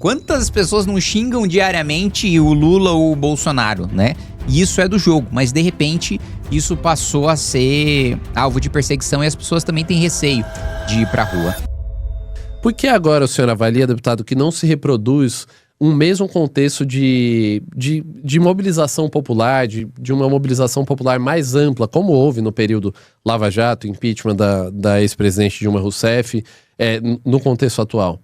Quantas pessoas não xingam diariamente o Lula ou o Bolsonaro, né? E isso é do jogo, mas de repente isso passou a ser alvo de perseguição e as pessoas também têm receio de ir pra rua. Por que agora o senhor avalia, deputado, que não se reproduz um mesmo contexto de mobilização popular, de uma mobilização popular mais ampla, como houve no período Lava Jato, impeachment da ex-presidente Dilma Rousseff, no contexto atual?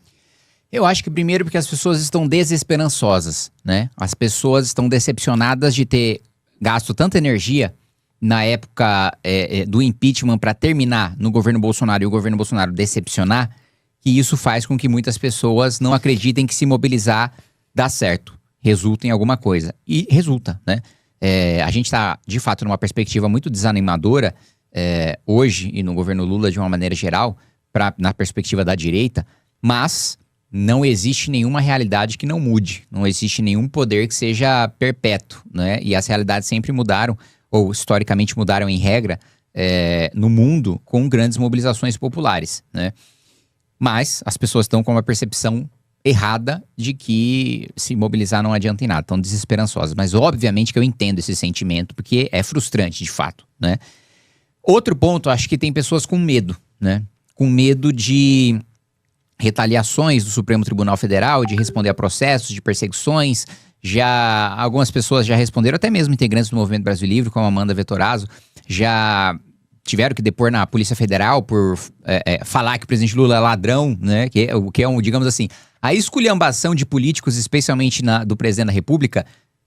Eu acho que primeiro porque as pessoas estão desesperançosas, né? As pessoas estão decepcionadas de ter gasto tanta energia na época do impeachment para terminar no governo Bolsonaro e o governo Bolsonaro decepcionar, que isso faz com que muitas pessoas não acreditem que se mobilizar dá certo, resulta em alguma coisa. E resulta, né? A gente está, de fato, numa perspectiva muito desanimadora hoje e no governo Lula de uma maneira geral, na perspectiva da direita, mas não existe nenhuma realidade que não mude, não existe nenhum poder que seja perpétuo, né? E as realidades sempre mudaram, ou historicamente mudaram em regra, no mundo com grandes mobilizações populares, né? Mas as pessoas estão com uma percepção errada de que se mobilizar não adianta em nada, estão desesperançosas. Mas obviamente que eu entendo esse sentimento, porque é frustrante de fato, né? Outro ponto, acho que tem pessoas com medo, né? Com medo de retaliações do Supremo Tribunal Federal, de responder a processos, de perseguições. Algumas pessoas já responderam, até mesmo integrantes do Movimento Brasil Livre, como a Amanda Vettorazzo, já tiveram que depor na Polícia Federal por falar que o presidente Lula é ladrão, né? Que é digamos assim, a esculhambação de políticos, especialmente do presidente da República,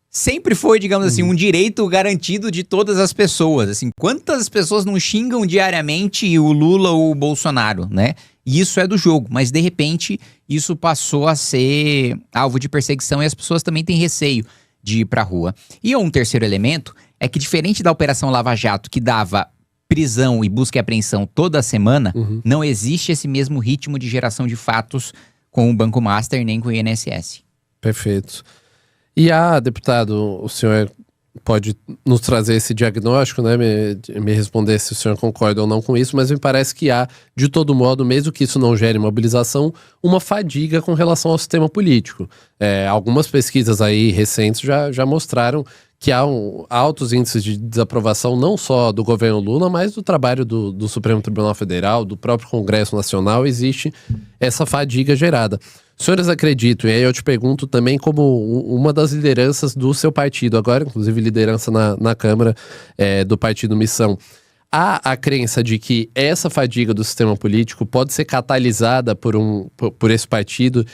sempre foi, digamos assim, um direito garantido de todas as pessoas. Assim, quantas pessoas não xingam diariamente o Lula ou o Bolsonaro, né? E isso é do jogo, mas de repente isso passou a ser alvo de perseguição e as pessoas também têm receio de ir pra rua. E um terceiro elemento é que, diferente da Operação Lava Jato, que dava prisão e busca e apreensão toda semana, não existe esse mesmo ritmo de geração de fatos com o Banco Master nem com o INSS. Perfeito. E deputado, o senhor pode nos trazer esse diagnóstico, né? Me responder se o senhor concorda ou não com isso, mas me parece que há, de todo modo, mesmo que isso não gere mobilização, uma fadiga com relação ao sistema político. Algumas pesquisas aí recentes já mostraram que há altos índices de desaprovação não só do governo Lula, mas do trabalho do Supremo Tribunal Federal, do próprio Congresso Nacional. Existe essa fadiga gerada. Os senhores acreditam, e aí eu te pergunto também como uma das lideranças do seu partido, agora inclusive liderança na Câmara do Partido Missão, há a crença de que essa fadiga do sistema político pode ser catalisada por esse partido,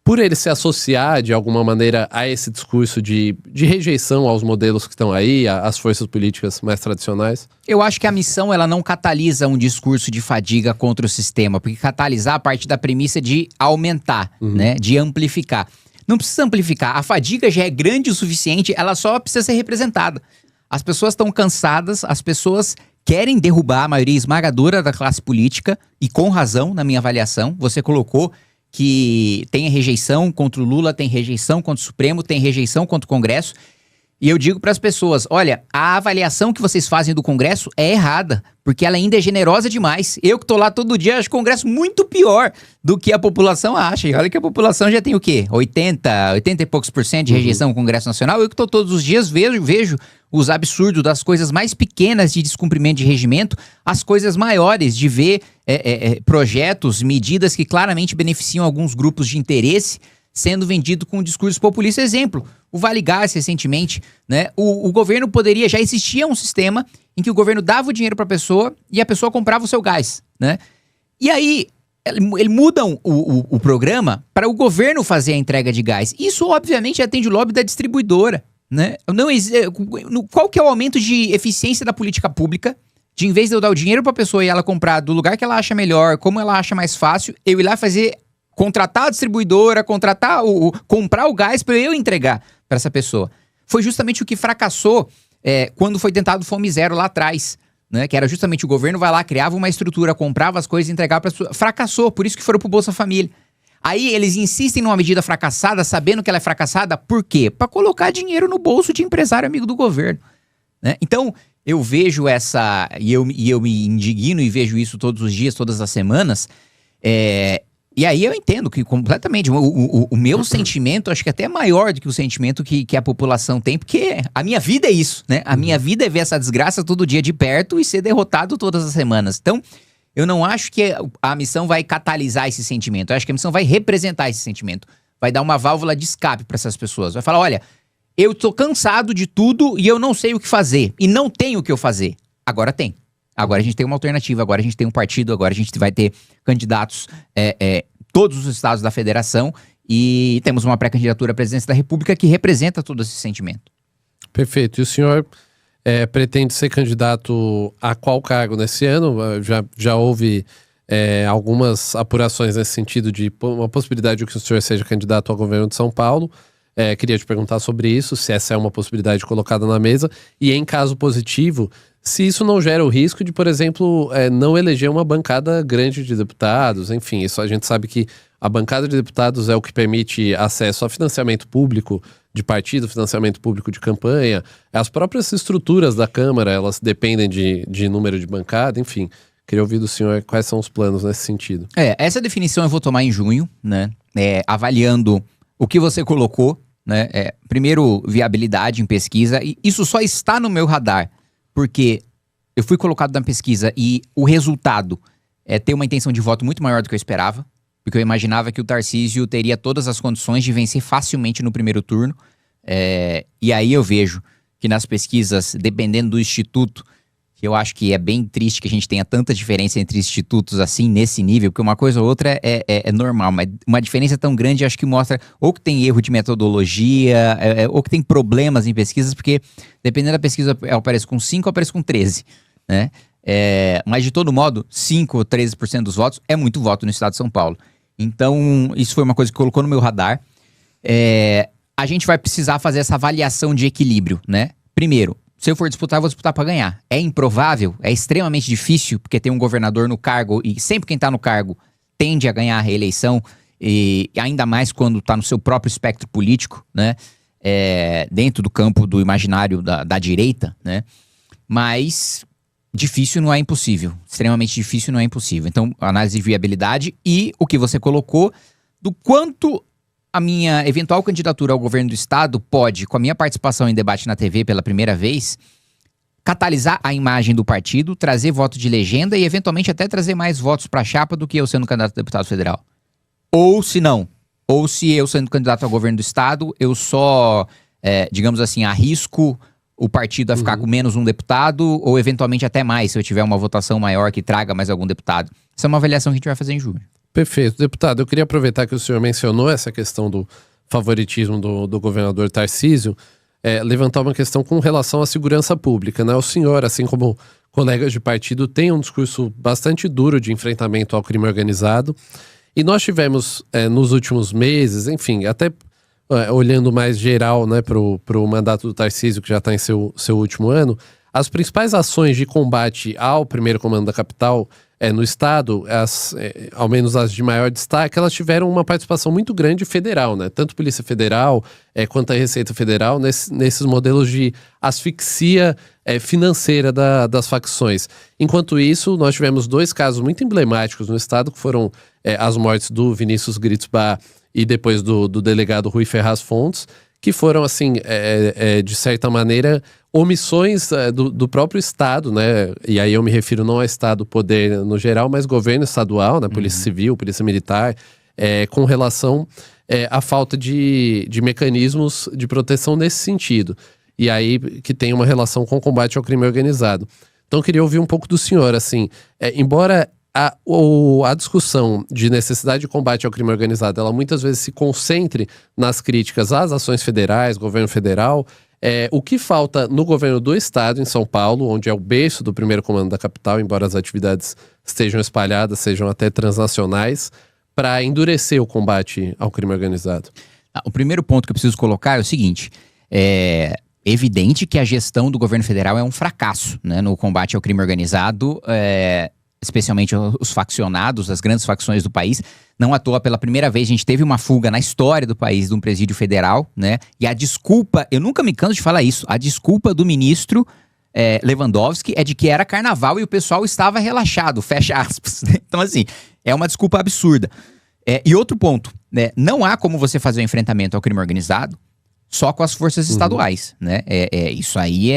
por ele se associar de alguma maneira a esse discurso de rejeição aos modelos que estão aí, às forças políticas mais tradicionais? Eu acho que a missão ela não catalisa um discurso de fadiga contra o sistema, porque catalisar parte da premissa de aumentar, né, de amplificar. Não precisa amplificar, a fadiga já é grande o suficiente, ela só precisa ser representada. As pessoas estão cansadas, as pessoas querem derrubar a maioria esmagadora da classe política, e com razão, na minha avaliação. Você colocou que tem rejeição contra o Lula, tem rejeição contra o Supremo, tem rejeição contra o Congresso. E eu digo para as pessoas, olha, a avaliação que vocês fazem do Congresso é errada, porque ela ainda é generosa demais. Eu que tô lá todo dia, acho o Congresso muito pior do que a população acha. E olha que a população já tem o quê? 80 e poucos % de rejeição ao Congresso Nacional. Eu que tô todos os dias, vejo os absurdos das coisas mais pequenas de descumprimento de regimento, as coisas maiores de ver projetos, medidas que claramente beneficiam alguns grupos de interesse sendo vendido com um discurso populista. Exemplo, o Vale Gás recentemente, né? O governo poderia, já existia um sistema em que o governo dava o dinheiro para a pessoa e a pessoa comprava o seu gás, né? E aí, ele mudam o programa para o governo fazer a entrega de gás. Isso, obviamente, atende o lobby da distribuidora, né? Qual que é o aumento de eficiência da política pública? De, em vez de eu dar o dinheiro para a pessoa e ela comprar do lugar que ela acha melhor, como ela acha mais fácil, eu ir lá contratar a distribuidora, comprar o gás para eu entregar para essa pessoa. Foi justamente o que fracassou quando foi tentado Fome Zero lá atrás, né? Que era justamente o governo vai lá, criava uma estrutura, comprava as coisas e entregava para as pessoas. Fracassou, por isso que foram pro Bolsa Família. Aí eles insistem numa medida fracassada, sabendo que ela é fracassada, por quê? Para colocar dinheiro no bolso de empresário amigo do governo, né? Então, eu vejo e eu me indigno e vejo isso todos os dias, todas as semanas, E aí eu entendo que completamente, o meu sentimento, acho que até é maior do que o sentimento que a população tem, porque a minha vida é isso, né? A minha vida é ver essa desgraça todo dia de perto e ser derrotado todas as semanas. Então, eu não acho que a missão vai catalisar esse sentimento, eu acho que a missão vai representar esse sentimento, vai dar uma válvula de escape para essas pessoas, vai falar, olha, eu tô cansado de tudo e eu não sei o que fazer, e não tenho o que eu fazer. Agora tem. Agora a gente tem uma alternativa, agora a gente tem um partido, agora a gente vai ter candidatos todos os estados da federação e temos uma pré-candidatura à presidência da República que representa todo esse sentimento. Perfeito. E o senhor pretende ser candidato a qual cargo nesse ano? Já houve algumas apurações nesse sentido de uma possibilidade de que o senhor seja candidato ao governo de São Paulo. Queria te perguntar sobre isso, se essa é uma possibilidade colocada na mesa e, em caso positivo, se isso não gera o risco de, por exemplo, não eleger uma bancada grande de deputados. Enfim, isso a gente sabe que a bancada de deputados é o que permite acesso a financiamento público de partido, financiamento público de campanha. As próprias estruturas da Câmara, elas dependem de número de bancada, enfim. Queria ouvir do senhor quais são os planos nesse sentido. Essa definição eu vou tomar em junho, né? Avaliando o que você colocou, né? Primeiro, viabilidade em pesquisa. E isso só está no meu radar, porque eu fui colocado na pesquisa e o resultado é ter uma intenção de voto muito maior do que eu esperava, porque eu imaginava que o Tarcísio teria todas as condições de vencer facilmente no primeiro turno. E aí eu vejo que nas pesquisas, dependendo do instituto, eu acho que é bem triste que a gente tenha tanta diferença entre institutos assim, nesse nível, porque uma coisa ou outra é normal, mas uma diferença tão grande acho que mostra ou que tem erro de metodologia, ou que tem problemas em pesquisas, porque dependendo da pesquisa eu apareço com 5 ou apareço com 13, né? Mas de todo modo, 5 ou 13% dos votos é muito voto no estado de São Paulo. Então, isso foi uma coisa que colocou no meu radar. A gente vai precisar fazer essa avaliação de equilíbrio, né? Primeiro, se eu for disputar, eu vou disputar para ganhar. É improvável, é extremamente difícil, porque tem um governador no cargo, e sempre quem tá no cargo tende a ganhar a reeleição, e ainda mais quando tá no seu próprio espectro político, né? Dentro do campo do imaginário da direita, né? Mas difícil não é impossível. Extremamente difícil não é impossível. Então, análise de viabilidade e o que você colocou do quanto a minha eventual candidatura ao governo do estado pode, com a minha participação em debate na TV pela primeira vez, catalisar a imagem do partido, trazer voto de legenda e eventualmente até trazer mais votos para a chapa do que eu sendo candidato a deputado federal. Ou se não, ou se eu sendo candidato ao governo do estado, eu só, digamos assim, arrisco o partido a ficar com menos um deputado ou eventualmente até mais, se eu tiver uma votação maior que traga mais algum deputado. Essa é uma avaliação que a gente vai fazer em junho. Perfeito. Deputado, eu queria aproveitar que o senhor mencionou essa questão do favoritismo do governador Tarcísio, levantar uma questão com relação à segurança pública, né? O senhor, assim como colegas de partido, tem um discurso bastante duro de enfrentamento ao crime organizado, e nós tivemos nos últimos meses, enfim, até olhando mais geral, né, pro mandato do Tarcísio, que já está em seu último ano, as principais ações de combate ao primeiro comando da capital no estado, ao menos as de maior destaque, elas tiveram uma participação muito grande federal, né? Tanto Polícia Federal quanto a Receita Federal nesses modelos de asfixia financeira das facções. Enquanto isso, nós tivemos 2 casos muito emblemáticos no estado, que foram as mortes do Vinícius Gritzbach e depois do delegado Rui Ferraz Fontes, que foram, assim, de certa maneira, omissões do próprio Estado, né? E aí eu me refiro não ao Estado, poder no geral, mas governo estadual, né? Polícia Civil, Polícia Militar, com relação à falta de mecanismos de proteção nesse sentido. E aí que tem uma relação com o combate ao crime organizado. Então eu queria ouvir um pouco do senhor, assim, embora a discussão de necessidade de combate ao crime organizado, ela muitas vezes se concentre nas críticas às ações federais, governo federal, o que falta no governo do estado, em São Paulo, onde é o berço do primeiro comando da capital, embora as atividades estejam espalhadas, sejam até transnacionais, para endurecer o combate ao crime organizado? O primeiro ponto que eu preciso colocar é o seguinte: é evidente que a gestão do governo federal é um fracasso, né, no combate ao crime organizado, especialmente os faccionados, as grandes facções do país. Não à toa, pela primeira vez, a gente teve uma fuga na história do país de um presídio federal, né? E a desculpa, eu nunca me canso de falar isso, a desculpa do ministro Lewandowski é de que era carnaval e o pessoal estava relaxado, fecha aspas. Então, assim, é uma desculpa absurda. E outro ponto, né? Não há como você fazer o enfrentamento ao crime organizado só com as forças estaduais, né? Isso aí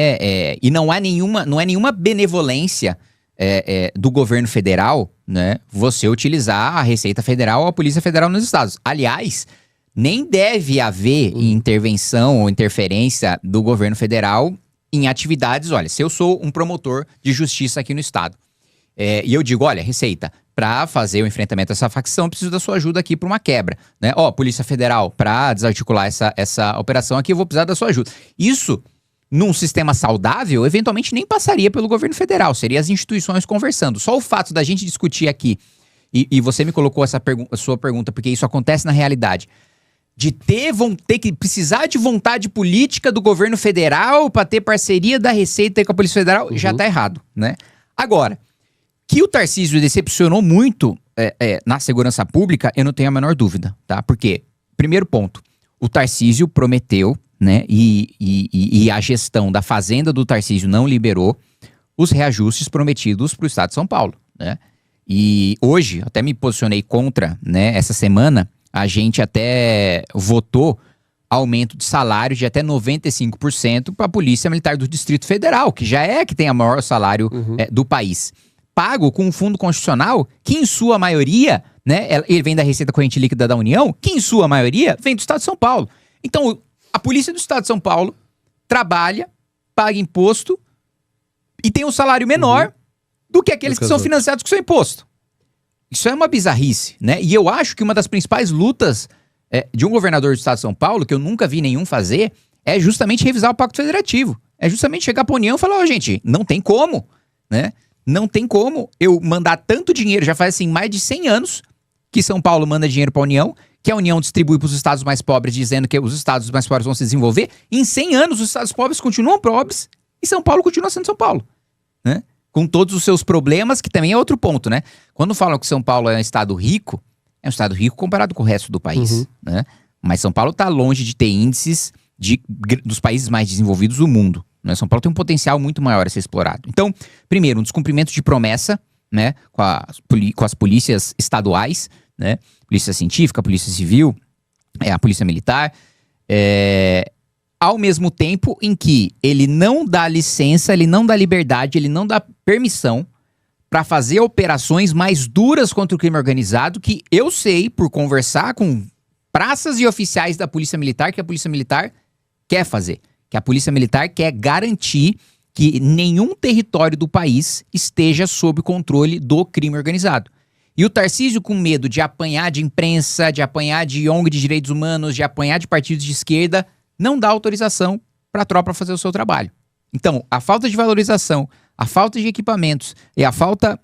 e não é nenhuma benevolência do governo federal, né? Você utilizar a Receita Federal ou a Polícia Federal nos estados. Aliás, nem deve haver intervenção ou interferência do governo federal em atividades. Olha, se eu sou um promotor de justiça aqui no estado, e eu digo, olha, Receita, para fazer o enfrentamento dessa facção, preciso da sua ajuda aqui para uma quebra, né? Polícia Federal, para desarticular essa operação aqui, eu vou precisar da sua ajuda. Isso, num sistema saudável, eventualmente nem passaria pelo governo federal, seria as instituições conversando. Só o fato da gente discutir aqui, e você me colocou a sua pergunta, porque isso acontece na realidade, de ter que precisar de vontade política do governo federal para ter parceria da Receita com a Polícia Federal, já tá errado, né? Agora, que o Tarcísio decepcionou muito na segurança pública, eu não tenho a menor dúvida, tá? Porque, primeiro ponto, o Tarcísio prometeu, né, e a gestão da Fazenda do Tarcísio não liberou os reajustes prometidos para o Estado de São Paulo, né? E hoje, até me posicionei contra, né, essa semana, a gente até votou aumento de salário de até 95% para a Polícia Militar do Distrito Federal, que já que tem o maior salário do país. Pago com um fundo constitucional que, em sua maioria, né, ele vem da Receita Corrente Líquida da União, que, em sua maioria, vem do Estado de São Paulo. Então, a Polícia do Estado de São Paulo trabalha, paga imposto e tem um salário menor do que aqueles que são financiados com seu imposto. Isso é uma bizarrice, né? E eu acho que uma das principais lutas de um governador do Estado de São Paulo, que eu nunca vi nenhum fazer, é justamente revisar o Pacto Federativo. É justamente chegar para a União e falar, gente, não tem como, né? Não tem como eu mandar tanto dinheiro, já faz assim mais de 100 anos que São Paulo manda dinheiro para a União, que a União distribui para os estados mais pobres, dizendo que os estados mais pobres vão se desenvolver. Em 100 anos, os estados pobres continuam pobres e São Paulo continua sendo São Paulo, né? Com todos os seus problemas, que também é outro ponto, né? Quando falam que São Paulo é um estado rico comparado com o resto do país, né? Mas São Paulo está longe de ter índices dos países mais desenvolvidos do mundo, né? São Paulo tem um potencial muito maior a ser explorado. Então, primeiro, um descumprimento de promessa, né? Com as polícias estaduais, né? Polícia Científica, Polícia Civil, a Polícia Militar, ao mesmo tempo em que ele não dá licença, ele não dá liberdade, ele não dá permissão para fazer operações mais duras contra o crime organizado, que eu sei, por conversar com praças e oficiais da Polícia Militar, que a Polícia Militar quer fazer. Que a Polícia Militar quer garantir que nenhum território do país esteja sob controle do crime organizado. E o Tarcísio, com medo de apanhar de imprensa, de apanhar de ONG de direitos humanos, de apanhar de partidos de esquerda, não dá autorização para a tropa fazer o seu trabalho. Então, a falta de valorização, a falta de equipamentos e a falta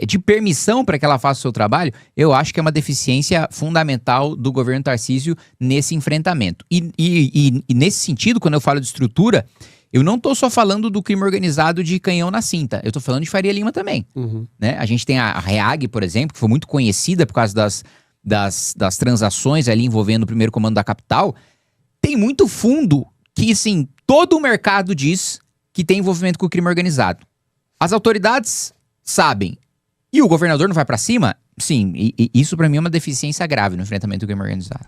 de permissão para que ela faça o seu trabalho, eu acho que é uma deficiência fundamental do governo Tarcísio nesse enfrentamento. E nesse sentido, quando eu falo de estrutura, eu não estou só falando do crime organizado de canhão na cinta, eu estou falando de Faria Lima também. Né? A gente tem a REAG, por exemplo, que foi muito conhecida por causa das transações ali envolvendo o primeiro comando da capital. Tem muito fundo que, assim, todo o mercado diz que tem envolvimento com o crime organizado. As autoridades sabem. E o governador não vai pra cima? Sim, e isso pra mim é uma deficiência grave no enfrentamento do crime organizado.